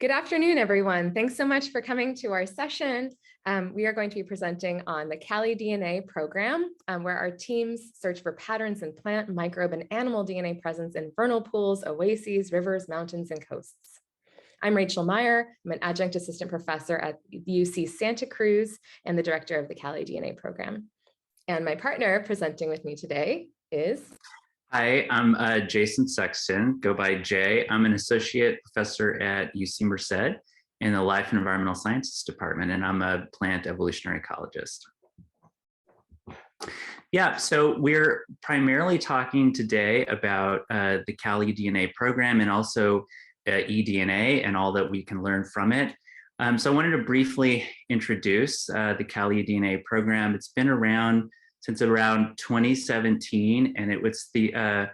Good afternoon, everyone. Thanks so much for coming to our session. We are going to be presenting on the CALeDNA program, where our teams search for patterns in plant, microbe, and animal DNA presence in vernal pools, oases, rivers, mountains, and coasts. I'm Rachel Meyer. I'm an adjunct assistant professor at UC Santa Cruz and the director of the CALeDNA program. And my partner presenting with me today is... Hi, I'm Jason Sexton, go by Jay. I'm an associate professor at UC Merced in the Life and Environmental Sciences Department, and I'm a plant evolutionary ecologist. Yeah, so we're primarily talking today about the CALeDNA program and also eDNA and all that we can learn from it. So I wanted to briefly introduce the CALeDNA program. It's been around since around 2017, and it was the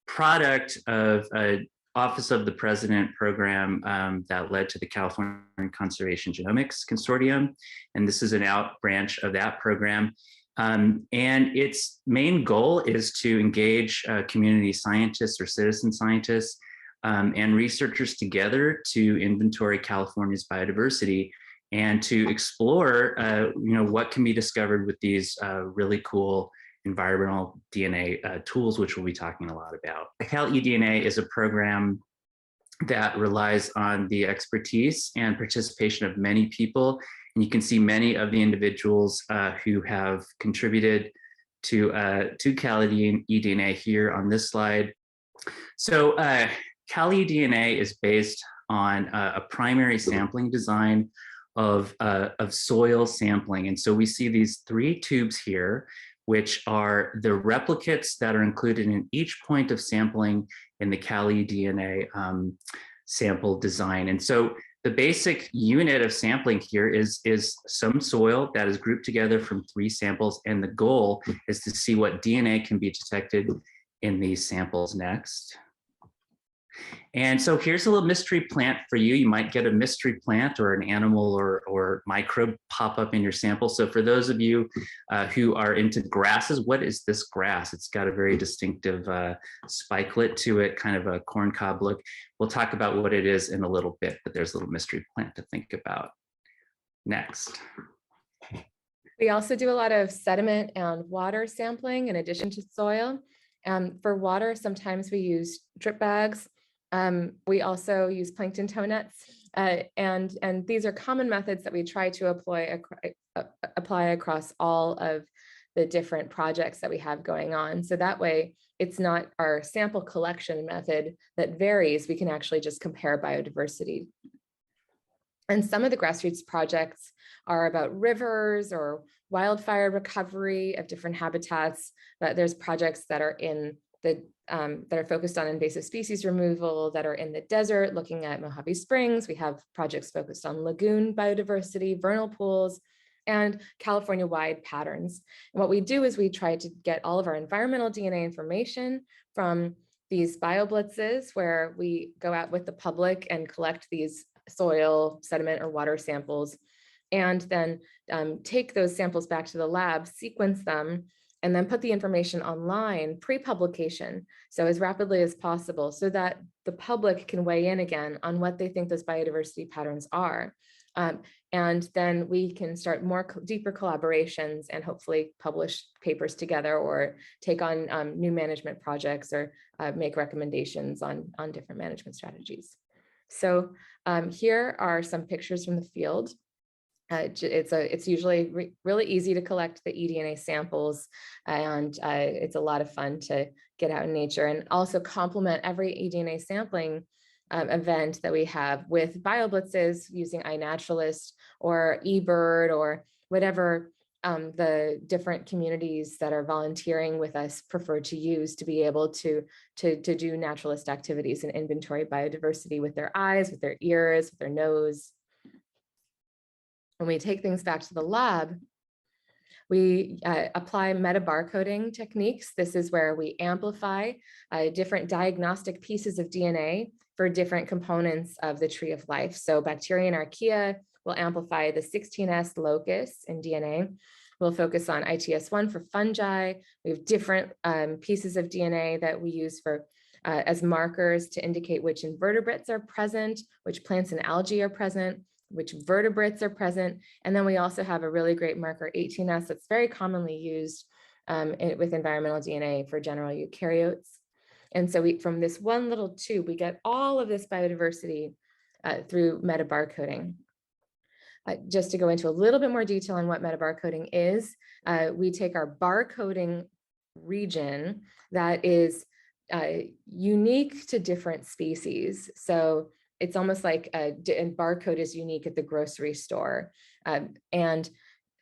product of an Office of the President program that led to the California Conservation Genomics Consortium, and this is an out branch of that program. And its main goal is to engage community scientists or citizen scientists and researchers together to inventory California's biodiversity and to explore, what can be discovered with these really cool environmental DNA tools, which we'll be talking a lot about. CALeDNA is a program that relies on the expertise and participation of many people. And you can see many of the individuals who have contributed to CALeDNA here on this slide. So CALeDNA is based on a primary sampling design of soil sampling. And so we see these three tubes here, which are the replicates that are included in each point of sampling in the CALeDNA sample design. And so the basic unit of sampling here is some soil that is grouped together from 3 samples. And the goal is to see what DNA can be detected in these samples next. And so here's a little mystery plant for you. You might get a mystery plant or an animal or microbe pop up in your sample. So for those of you who are into grasses, what is this grass? It's got a very distinctive spikelet to it, kind of a corncob look. We'll talk about what it is in a little bit, but there's a little mystery plant to think about. Next. We also do a lot of sediment and water sampling in addition to soil. For water, sometimes we use drip bags. We also use plankton tow nets, and these are common methods that we try to apply across all of the different projects that we have going on. So that way, it's not our sample collection method that varies. We can actually just compare biodiversity. And some of the grassroots projects are about rivers or wildfire recovery of different habitats, but there's projects that are in the that are focused on invasive species removal, that are in the desert, looking at Mojave Springs. We have projects focused on lagoon biodiversity, vernal pools, and California-wide patterns. And what we do is we try to get all of our environmental DNA information from these bioblitzes, where we go out with the public and collect these soil, sediment, or water samples, and then take those samples back to the lab, sequence them, and then put the information online pre-publication, so as rapidly as possible, so that the public can weigh in again on what they think those biodiversity patterns are. And then we can start deeper collaborations and hopefully publish papers together or take on new management projects or make recommendations on different management strategies. So here are some pictures from the field. It's usually really easy to collect the eDNA samples, and it's a lot of fun to get out in nature and also complement every eDNA sampling event that we have with bioblitzes using iNaturalist or eBird or whatever the different communities that are volunteering with us prefer to use to be able to do naturalist activities and inventory biodiversity with their eyes, with their ears, with their nose. When we take things back to the lab, we apply metabarcoding techniques. This is where we amplify different diagnostic pieces of DNA for different components of the tree of life. So bacteria and archaea will amplify the 16S locus in DNA. We'll focus on ITS1 for fungi. We have different pieces of DNA that we use for as markers to indicate which invertebrates are present, which plants and algae are present, which vertebrates are present. And then we also have a really great marker 18S that's very commonly used with environmental DNA for general eukaryotes. And so from this one little tube, we get all of this biodiversity through metabarcoding. Just to go into a little bit more detail on what metabarcoding is, we take our barcoding region that is unique to different species. So it's almost like a barcode is unique at the grocery store. And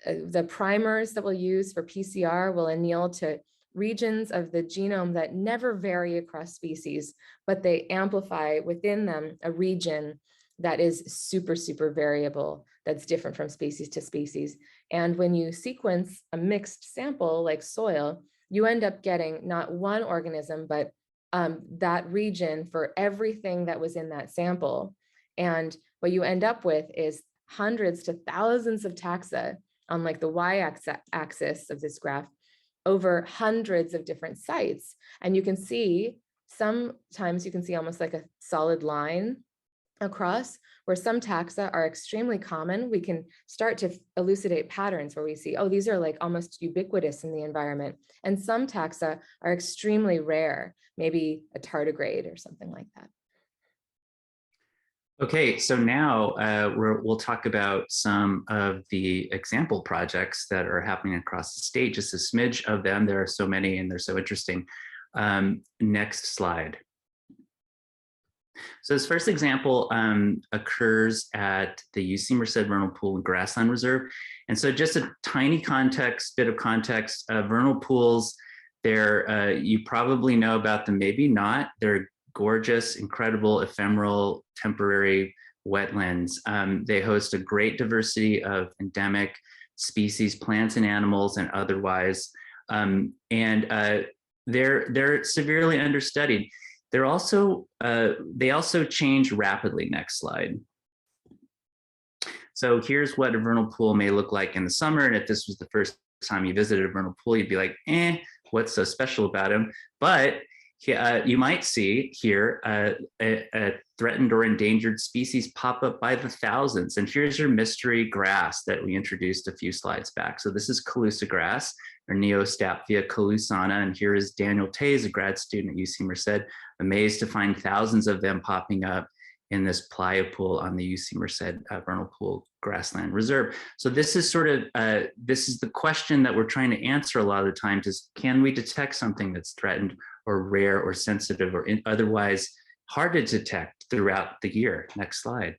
the primers that we'll use for PCR will anneal to regions of the genome that never vary across species, but they amplify within them a region that is super, super variable, that's different from species to species. And when you sequence a mixed sample like soil, you end up getting not one organism, but that region for everything that was in that sample. And what you end up with is hundreds to thousands of taxa on like the y-axis of this graph over hundreds of different sites. And you can see, sometimes you can see almost like a solid line across, where some taxa are extremely common. We can start to elucidate patterns where we see, oh, these are like almost ubiquitous in the environment. And some taxa are extremely rare, maybe a tardigrade or something like that. Okay, so now we'll talk about some of the example projects that are happening across the state, just a smidge of them. There are so many and they're so interesting. Next slide. So this first example occurs at the UC Merced Vernal Pool and Grassland Reserve. And so just a tiny bit of context, vernal pools, you probably know about them, maybe not. They're gorgeous, incredible, ephemeral, temporary wetlands. They host a great diversity of endemic species, plants and animals and otherwise. They're severely understudied. They also change rapidly. Next slide. So here's what a vernal pool may look like in the summer. And if this was the first time you visited a vernal pool, you'd be like, what's so special about them? But you might see here a threatened or endangered species pop up by the thousands. And here's your mystery grass that we introduced a few slides back. So this is Calusa grass, or Neostaphyia calusana. And here is Daniel Tays, a grad student at UC Merced, amazed to find thousands of them popping up in this playa pool on the UC Merced Vernal Pool Grassland Reserve. So this is sort of, this is the question that we're trying to answer a lot of the times is, can we detect something that's threatened or rare or sensitive or otherwise hard to detect throughout the year? Next slide.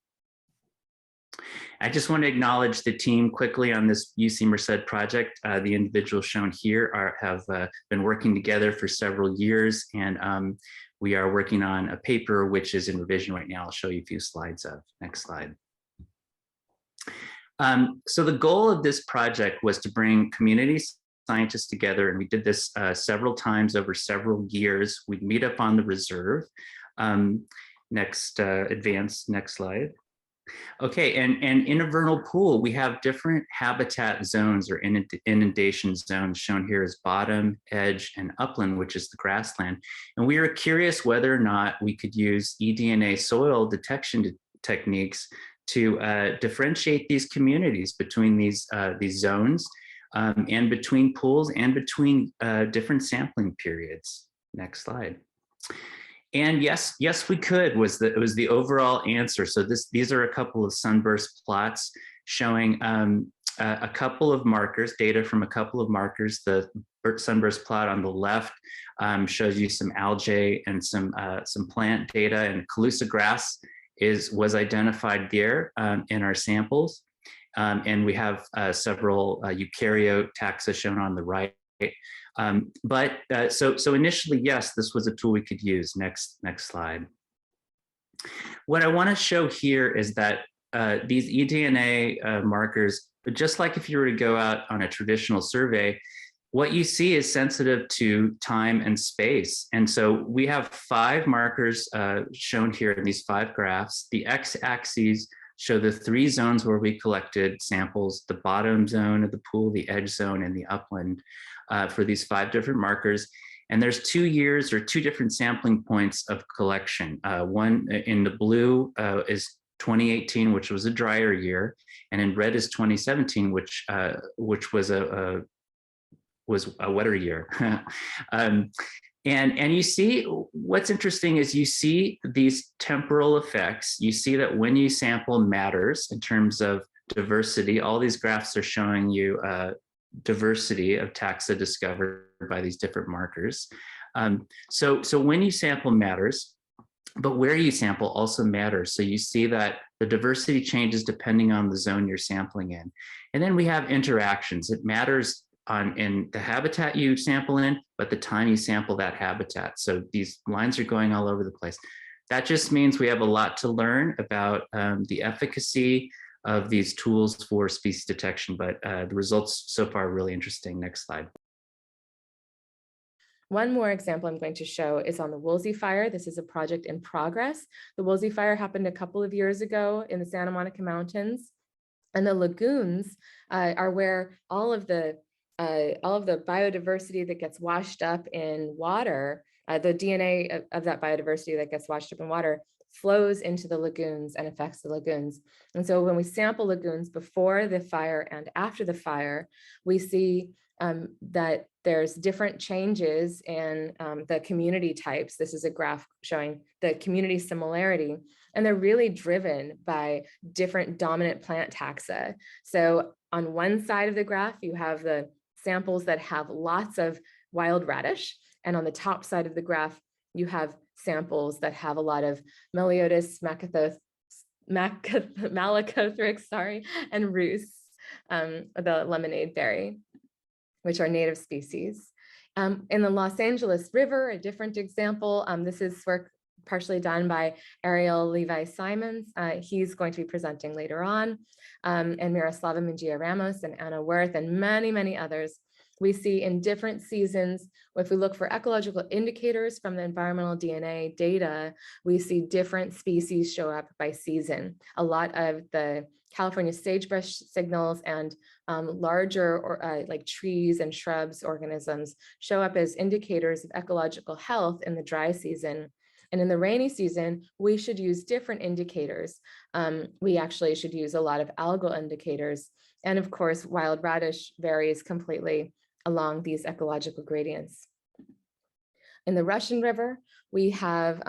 I just want to acknowledge the team quickly on this UC Merced project. The individuals shown here have been working together for several years, and we are working on a paper which is in revision right now. I'll show you a few slides of. Next slide. So the goal of this project was to bring community scientists together, and we did this several times over several years. We'd meet up on the reserve. Next slide. Okay, and in a vernal pool, we have different habitat zones or inundation zones shown here as bottom, edge, and upland, which is the grassland. And we were curious whether or not we could use eDNA soil detection techniques to differentiate these communities between these zones and between pools and between different sampling periods. Next slide. And yes, we could was the overall answer. So these are a couple of sunburst plots showing a couple of markers, data from a couple of markers. The sunburst plot on the left shows you some algae and some plant data, and Calusa grass was identified there in our samples. And we have several eukaryote taxa shown on the right. So initially, yes, this was a tool we could use. Next slide. What I want to show here is that these eDNA markers, just like if you were to go out on a traditional survey, what you see is sensitive to time and space. And so we have 5 markers shown here in these 5 graphs. The x-axes show the 3 zones where we collected samples: the bottom zone of the pool, the edge zone, and the upland for these 5 different markers. And there's 2 years or 2 different sampling points of collection. One in the blue is 2018, which was a drier year, and in red is 2017, which was a wetter year. And you see, what's interesting is you see these temporal effects. You see that when you sample matters in terms of diversity. All these graphs are showing you diversity of taxa discovered by these different markers. So when you sample matters, but where you sample also matters. So you see that the diversity changes depending on the zone you're sampling in. And then we have interactions. It matters in the habitat you sample in, but the time you sample that habitat. So these lines are going all over the place. That just means we have a lot to learn about the efficacy of these tools for species detection, but the results so far are really interesting. Next slide. One more example I'm going to show is on the Woolsey Fire. This is a project in progress. The Woolsey Fire happened a couple of years ago in the Santa Monica Mountains, and the lagoons are where all of the biodiversity that gets washed up in water, the DNA of that biodiversity that gets washed up in water flows into the lagoons and affects the lagoons. And so when we sample lagoons before the fire and after the fire, we see that there's different changes in the community types. This is a graph showing the community similarity, and they're really driven by different dominant plant taxa. So on one side of the graph, you have the samples that have lots of wild radish, and on the top side of the graph, you have samples that have a lot of Meliodas, Malacothrix, and Rus, the lemonade berry, which are native species. In the Los Angeles River, a different example, this is work partially done by Ariel Levi-Simons. He's going to be presenting later on, and Miroslava Mingia-Ramos and Anna Wirth and many, many others. We see in different seasons, if we look for ecological indicators from the environmental DNA data, we see different species show up by season. A lot of the California sagebrush signals and larger like trees and shrubs organisms show up as indicators of ecological health in the dry season. And in the rainy season, we should use different indicators. We actually should use a lot of algal indicators. And of course, wild radish varies completely along these ecological gradients. In the Russian River, we have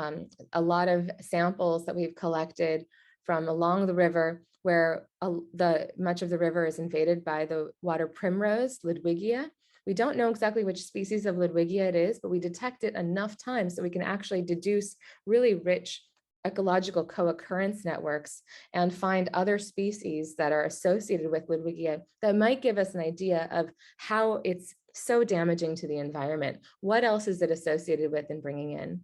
a lot of samples that we've collected from along the river where much of the river is invaded by the water primrose, Ludwigia. We don't know exactly which species of Ludwigia it is, but we detect it enough times so we can actually deduce really rich ecological co-occurrence networks and find other species that are associated with Ludwigia that might give us an idea of how it's so damaging to the environment. What else is it associated with and bringing in?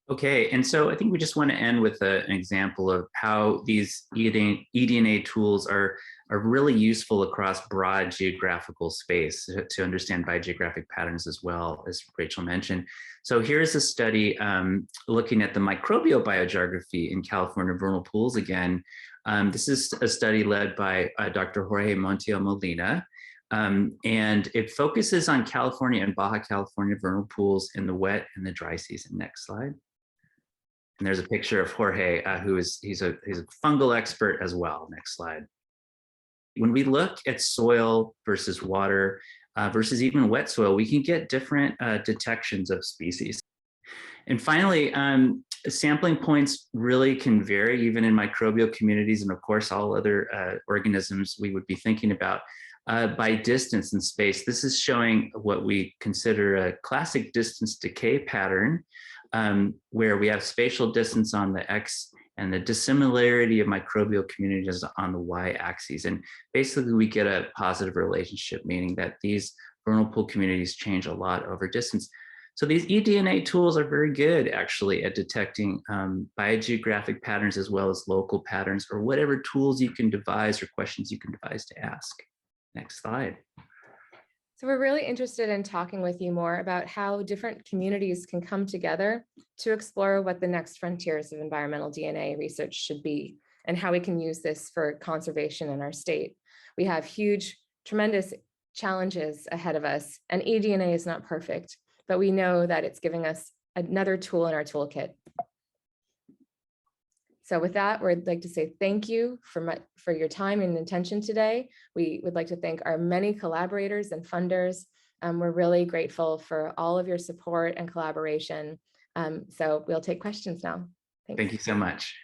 Okay, and so I think we just want to end with an example of how these eDNA tools are really useful across broad geographical space to understand biogeographic patterns as well, as Rachel mentioned. So here's a study looking at the microbial biogeography in California vernal pools again. This is a study led by Dr. Jorge Montiel Molina, and it focuses on California and Baja California vernal pools in the wet and the dry season. Next slide. And there's a picture of Jorge, he's a fungal expert as well. Next slide. When we look at soil versus water versus even wet soil, we can get different detections of species. And finally, sampling points really can vary even in microbial communities, and of course all other organisms we would be thinking about by distance and space. This is showing what we consider a classic distance decay pattern, where we have spatial distance on the X and the dissimilarity of microbial communities on the Y-axis. And basically we get a positive relationship, meaning that these vernal pool communities change a lot over distance. So these eDNA tools are very good actually at detecting biogeographic patterns as well as local patterns, or whatever tools you can devise or questions you can devise to ask. Next slide. So we're really interested in talking with you more about how different communities can come together to explore what the next frontiers of environmental DNA research should be and how we can use this for conservation in our state. We have huge, tremendous challenges ahead of us, and eDNA is not perfect, but we know that it's giving us another tool in our toolkit. So with that, we'd like to say thank you for your time and attention today. We would like to thank our many collaborators and funders. We're really grateful for all of your support and collaboration. So we'll take questions now. Thanks. Thank you so much.